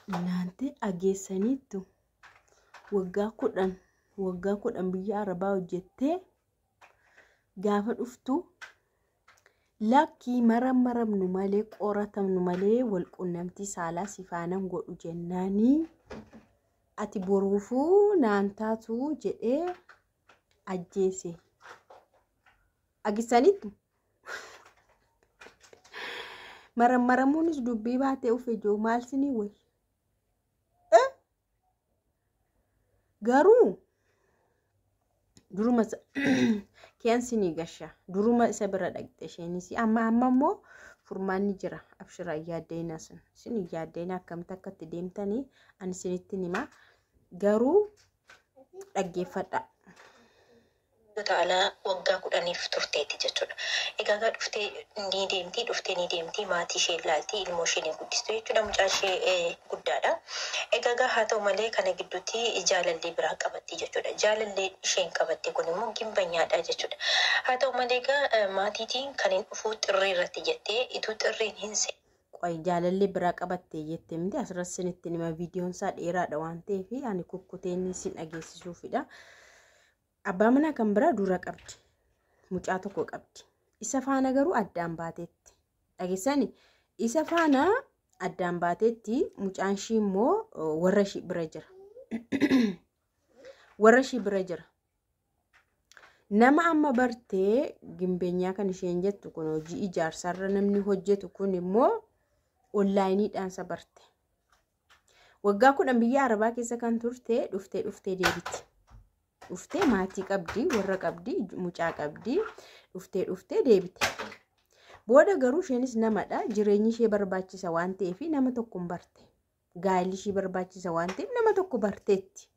Naante ageessaniittu waggaa kudhan biyya Arabaa hojjettee gaafa dhuftu lakkii maramnu malee qoratamnu malee wal qunnamtii saalaa sifaanan godhu jennaanii ati boruufuu naantaatu jedhee ajjeese. Ageessaniittu maramuunis dubbii baatee ufe joo maal sinii wayi. Garuu duruma keensinii gasha duruma isa bira dhaqxe isheenis amma immoo furmaanni jira abshira yaaddeena sin yaaddeena akkamitti akkatti deemtanii ani sinitti nima garuu dhaggeeffadha. Ta'ala waggaa kudhaniif turteetti jechuudha. Egaa dhuftee ni deemti maatii ishee ilaalti ilmoo ishee guddistu jechuudha mucaa ishee guddaadha. Egaa haa ta'u malee kana gidduutti jaalallee biraa qabatti jechuudha. Jaalallee isheen qabatte kun immoo gimbanyaadha jechuudha. Haa ta'u malee egaa maatiitiin kan hin dhufuu xirree irratti jettee ituu xirreen hin seene. Qoy jaalallee biraa qabatte jettee miti asirratti sinitti nima viidiyoon isaa dheeraadha waan ta'eef ani kukkuteen sin dhageessisuufidha. Abbaa manaa kan biraa dura qabdi. Mucaa tokko qabdi. Isa faana garuu addaan baateetti. Dhageessani isa faana addaan baateetti mucaan ishii immoo warra ishii bira jira. Warra ishii bira jira. Nama amma bartee gimbeenyaa kan isheen jettu kun hojii ijaarsarra namni hojjetu kun immoo onlaayiniidhaan isa barte. Waggaa 10 biyya Arabaa keessa kan turte dhuftee deebiti. Dhuftee maatii qabdi, warra qabdi, mucaa qabdi, dhuftee deebite. Booda garuu isheenis namadha. Jireenyi ishee barbaachisa waan ta'eef nama tokko barte. Gaa'elli ishee barbaachisa waan ta'eef nama tokko barteetti.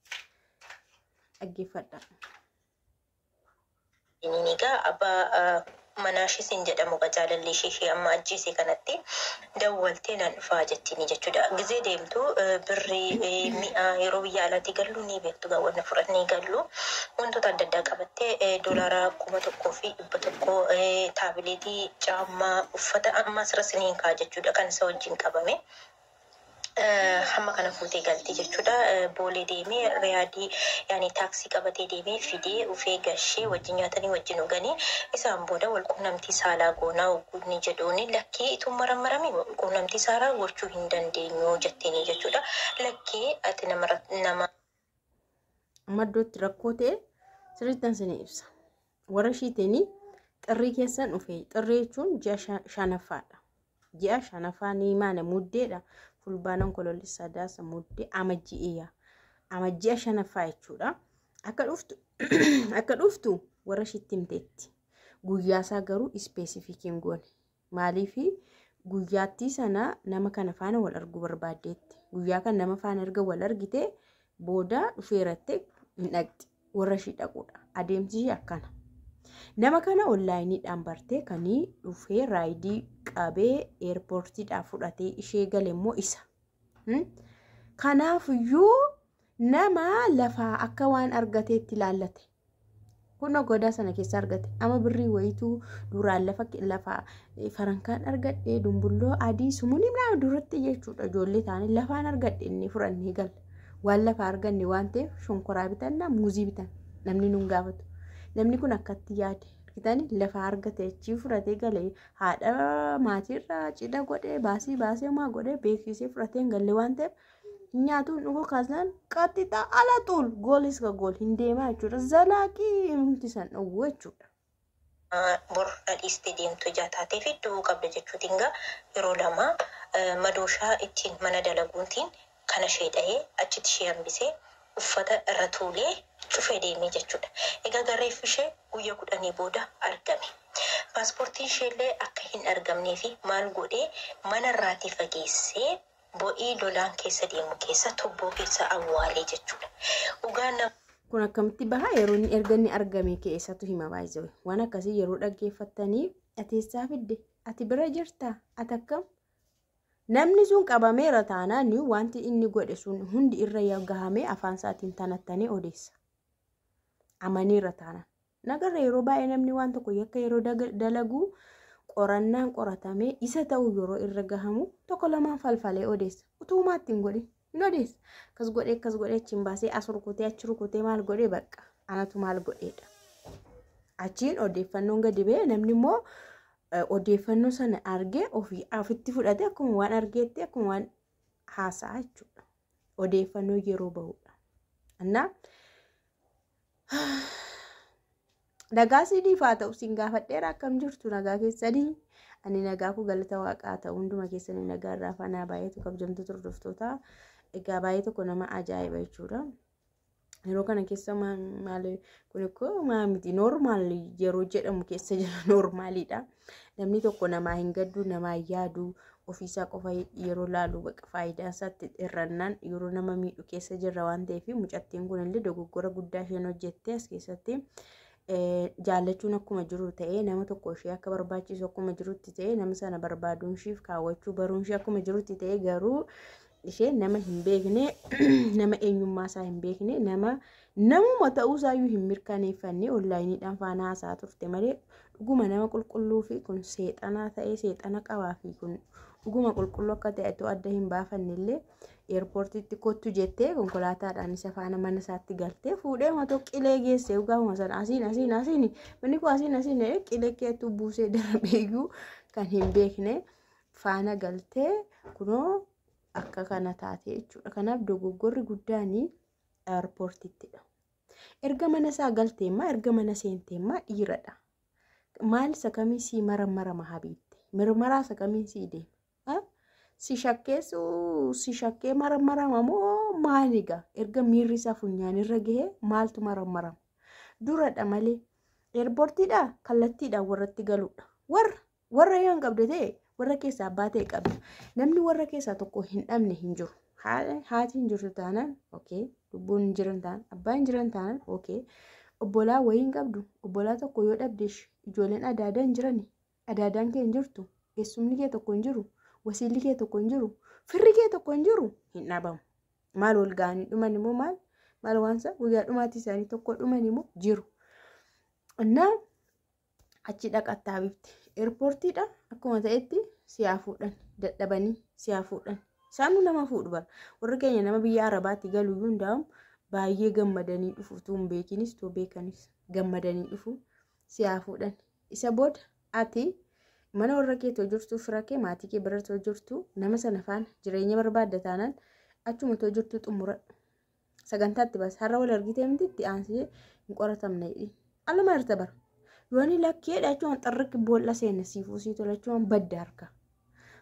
Dhaggeeffadha. Iniga abbaa manaashi sin jedhamu jaalallee ishee amma ajjeese kanatti dawwaltee nan dhufaa jettini jechuudha. Gizee deemtu birrii mi'a yeroo biyya alaatti gallu ni beektu gaawwanna fudhannee gallu wantoota adda addaa qabattee doolaara 1,100 taabileetii caammaa uffata amma asirra siniin kaa jechuudha kan isa wajjin qabame. Hamma kana fuutee galtii jechuudha. Boolee deemee riyaadii yaani taaksii qabatee deemee fidee ufee gashee wajjin nyaatanii wajjin dhuganii isaan booda wal quunnamtii saalaa goonaa ogguudni jedhuuni lakkee ituu maramee wal quunnamtii saalaa gochuu hin dandeenyu jetteenii jechuudha. Lakkee ati nama maddootti rakkoo ta'e sirriittan sinii ibsa. Warra shiiteenii xirrii keessan dhufee xirrii jechuun ji'a shanaffaadha. Ji'a shanaffaa ni maana muddeedha. Fulbaanaan kololisa daasa muddee amajji'a shanaffaa jechuudha. Akka dhuftu warra shiitti himteetti. Guyyaasaa garuu ispeesifikiin goone. Maaliif guyyaattii sana nama kana faana wal arguu barbaaddeetti. Guyyaa kan nama faana erga wal argite booda dhufeerattee hin dhaqxi. Warra shii dhaquudha. Adeemsi akkana. Nama kana onlaayiniidhaan bartee kanii dhufee raayidii qabee eerpoortiidhaan fudhatee ishee gale immoo isa. Kanaafiyyuu nama lafaa akka waan argateetti ilaallate. Kun godaa sana keessa argate. Ama birrii wayituu duraan lafa farankaan argadhee dumbulloo adii sumuun naa duratti jechuudha. Ijoollee taanii lafaan argadhe inni furannee gala. Waan lafa arganne waan ta'eef shonkoraa bitanna muuzii bitan. Namni nun gaafatu. Namni kun akkatti yaade argitanii lafa argate achi fudhatee galee haadha maatiirraa cidha godhee baasii maa godhee beeksisee fudhatee galee waan ta'eef nyaatuun dhuguu kaasnaan qaxxixa ala tuul goolis ka gool hin deemaa jechuudha. Zalaaqii mukti san dhowwuu jechuudha. Bor dhiistee deemtu jaataatee fi iddoo qabda jechuutiin gaa yeroo lama madooshaa ittiin mana dalaguutiin kana ishee dhahee achitti ishee hambisee uffata irra tuulee cufee deemee jechuudha. Egaa garreeffi ishee guyyaa 10 booda argame. Paaspoortiin isheellee akka hin argamnee fi maal godhee mana irraatii fageessee bo'ii lolaan keessa deemu keessa tubboo keessa awwaalee jechuudha. Ugaana kun akkamitti baha yeroo inni erga inni argame keessattuu hima baay'ee waan akkasii yeroo dhaggeeffattanii ateessaa fidde ati bira jirta ati akkam namni sun qabameera taanaan wanti inni godhe sun hundi irra gahamee afaan isaatiin tanattanii odeessa. Amaniira taanaan nagarra yeroo baay'ee namni waan tokko yakka yeroo dalagu qorannaan qoratamee isa ta'u yeroo irra gahamu tokko lamaan falfalee odeessa. Utuumaatti hin godhin nodes kas godhe achiin baasee as rukutee achi rukutee maal godhe bakka anatu maal godheedha achiin odeeffannoon gadi ba'e namni immoo odeeffannoo sana argee ofii afitti fudhate akkuma waan argeetti akkuma waan haasaa jechuudha odeeffannoo yeroo ba'uudha annaa nagaa sidiif haa ta'u siin gaafadheera akkam jirtu nagaa keessanii ani nagaa ku galata waaqaa ta'u hunduma keessanii nagaa irraa fanaa baay'eetu kabajamtu turduftoota egaa baay'ee tokko nama ajaa'iba jechuudha yeroo kana keessa maal kun ko miti normaal yeroo jedhamu keessa jira normaaliidha namni tokko namaa hin gaddu namaa yaadu ofiisaa qofa yeroo laalu baqa faayidaan isaatti irrannaan yeroo nama miidhu keessa jirra waan ta'eef mucattiin kun illee dogoggora guddaa isheen hojjettee as keessatti jaallachuun akkuma jiru ta'ee nama tokko ishee akka barbaachisu akkuma jirutti ta'ee nama sana barbaaduun ishiif kaawwachuu baruun ishee akkuma jirutti ta'ee garuu ishee nama hin beekne nama eenyummaa isaa hin beekne namuma ta'uu isaayyuu hin mirkaneeffanne onlaayiniidhaan faana haasaa turte malee dhuguma nama qulqulluu fi kun seexanaa ta'ee seexana qabaa fi kun dhuguma qulqulluu akka ta'etu adda hin baafanne illee eerpoortiitti kottu jettee konkolaataadhaan isa faana mana isaatti galtee fuudhee matoo qilee geesse dhugaafuma sana asiin manni kun asiin qilee keetu buusee darbeeyyuu kan hin beekne faana galtee kunoo akka kana taate jechuudha kanaaf dogoggorri guddaanii eerpoortiittidha erga mana isaa galteemmaa erga mana seenteemmaa dhiiradha maal isa kamii sii marama habiitti mirmaraa isa kamii sii deema si shakkee marama moo maaliga erga miirri isaa funyaan irra gahee maaltu marama duradha malee eerpoortiidha kallattiidhaan warratti galuudha warra yoo hin qabde ta'e warra keessaa abbaa ta'e qabda namni warra keessaa tokko hin dhabne hin jiru haati hin jirtu taanaan okay lubbuun hin jiran taanaan abbaa hin jiran taanaan okay obbolaa wayii hin qabdu obbolaa tokko yoo dhabdeesh ijoolleen adaadaa hin jirani adaadaan kee hin jirtu eessumni kee tokko hin jiru wasiilli kee tokko hin jiru firri kee tokko hin jiru hin dhabamu maal ol ga'anii dhuman immoo maal waansa guyyaa dhumaatii isaanii tokko dhuman immoo jiru innaa achi dhaqattaa bifti eerpoortiidha akkuma ta'etti siyaa fuudhan dadhabanii siyaa fuudhan isaanuu nama fuudhu bara warri keenya nama biyya arabaatti galuu hundaa'u baay'ee gammadanii dhufu utuu hin beekinis utuu beekanis gammadanii dhufu siyaa fuudhan isa booda ati mana warra keetoo jirtu fira kee maatii kee bira too jirtu nama sana faana jireenya barbaadda taanaan achuma too jirtu xumuradhu sagantaatti bas har'a wal argitee mititti aansee hin qoratamne aluma irta bara yooni lakkeedha jechuun xarriki boolla seenne siifuu sii tolachuun badda harka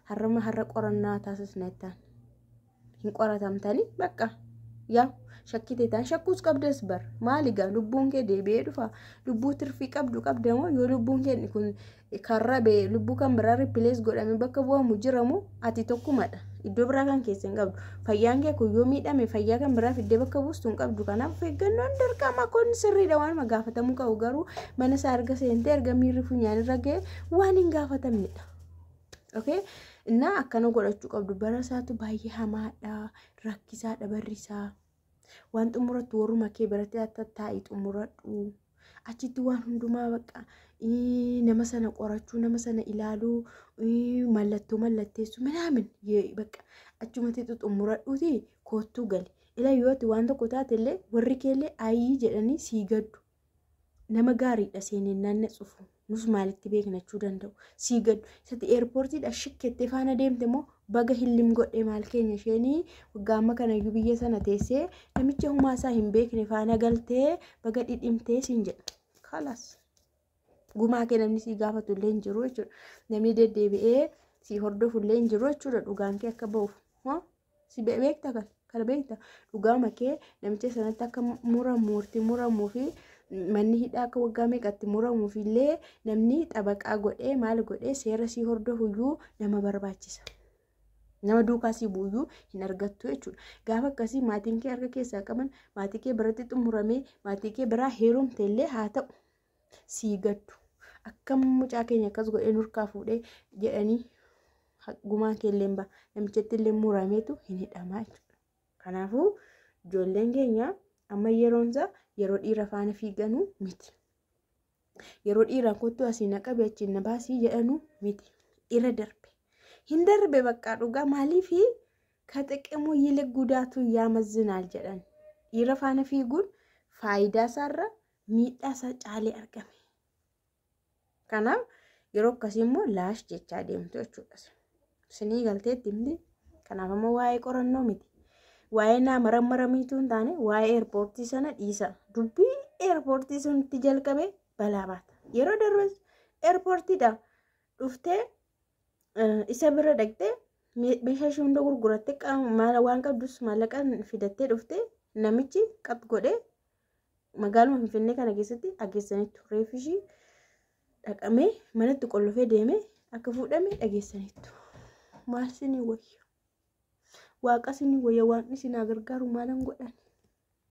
har'a qorannaa taasisna jettaan hin qoratamtanii bakka yaa shakkite taan shakkuus qabdes bar maaligaa lubbuun kee deebi'ee dhufa lubbuu tirfii qabdamoo yoo lubbuun kee kun karrabe lubbuu kan biraa ripilees godhame bakka bu'amu jiramu ati tokkumadha iddoo biraa kan keessa hin qabdu fayyaan kee kun yoo miidhame fayyaa kan biraa fiddee bakka buustu hin qabdu kanaaf eeggannoon dirqama kun sirriidha waan gaafatamuu qabu garuu mana isaa erga seentee erga miirri funyaan irra ga'e waan hin gaafatamnedha okay innaa akkana godhachuu qabdu bara isaatu baay'ee hamaadha rakkisaadha barrisaa waan xumurattu warruma kee biratti taa'ii xumuradhu achitti waan hundumaa bakka nama sana qorachuu nama sana ilaaluu mallatteessu minaamin bakka achumatti xumuradhuuti koottuu gali ila yooti waan tokko taatellee warri keellee ayii jedhanii sii gaddu nama gaariidha seeneen naanne cufu nus maalitti beeknachuu danda'u sii gaddu isatti eerpoortiidha shikkettee faana deemte moo baga hillim godhe maal keenya isheenii waggaa amma kanayyuu biyya sana teessee namicha humaa isaa hin beekne faana galtee baga dhidhimtee siin jedha kalaas gumaa kee namni sii gaafatu illee hin jiru jechuudha namni deddeebi'ee sii hordofu illee hin jiru jechuudha dhugaan kee akka ba'uuf si beekta kana beekta dhugaama kee namicha sanatti akka muramuu fi manni hidhaa akka waggaa meeqatti muramuuf illee namni xabaqaa godhee maal godhee seera sii hordofuyyuu nama barbaachisa. Nama duukaa sii buuyyuu hin argattu jechuudha. Gaafa akkasii maatiin kee harka keessaa qaban maatii kee biratti xumuramee maatii kee biraa heerumte illee haa ta'u sii gaddu. Akka mucaa keenya akkas godhee nurkaa fuudhee jedhanii gumaa keellee namichatti illee murameetu hin hidhamaa jechuudha. Kanaafuu ijoolleen keenya amma yeroonsa yeroo dhiira faana fiiganuu miti. Yeroo dhiira kottu asii naqabe achiin na baasii jedhanuu miti. Irra darbe. Hin darbe bakka dhugaa maaliif ከጥቅሙ ይልቅ ጉዳቱ ያመዝናል jedhan dhiira faana fiiguun faayidaa isaarra miidhaa isaa caalee argame. Kanaaf yeroo akkasii immoo laash jechaa deemtu jechuudha. Sinii galteetti himti. Kanaaf ammoo waa'ee qorannoo miti. Waa'ee nama rammaramiitu hin taane waa'ee eerpoortii sana dhiisa. Dubbii eerpoortii sunitti jalqabee balaa baata. Yeroo darbes eerpoortiidha dhuftee isa bira dhaqxee meeshaa ishee hunda gurgurattee waan qabdus maallaqaan fidattee dhuftee namichi qab godhee magaaluma Finfinnee kana keessatti ageessanitti reefishii dhaqamee manatti qollofee deemee akka fuudhame dhageessanitti. Maal sinii wayya? Waaqa sinii wayya waan isin gargaaru maalan godhan?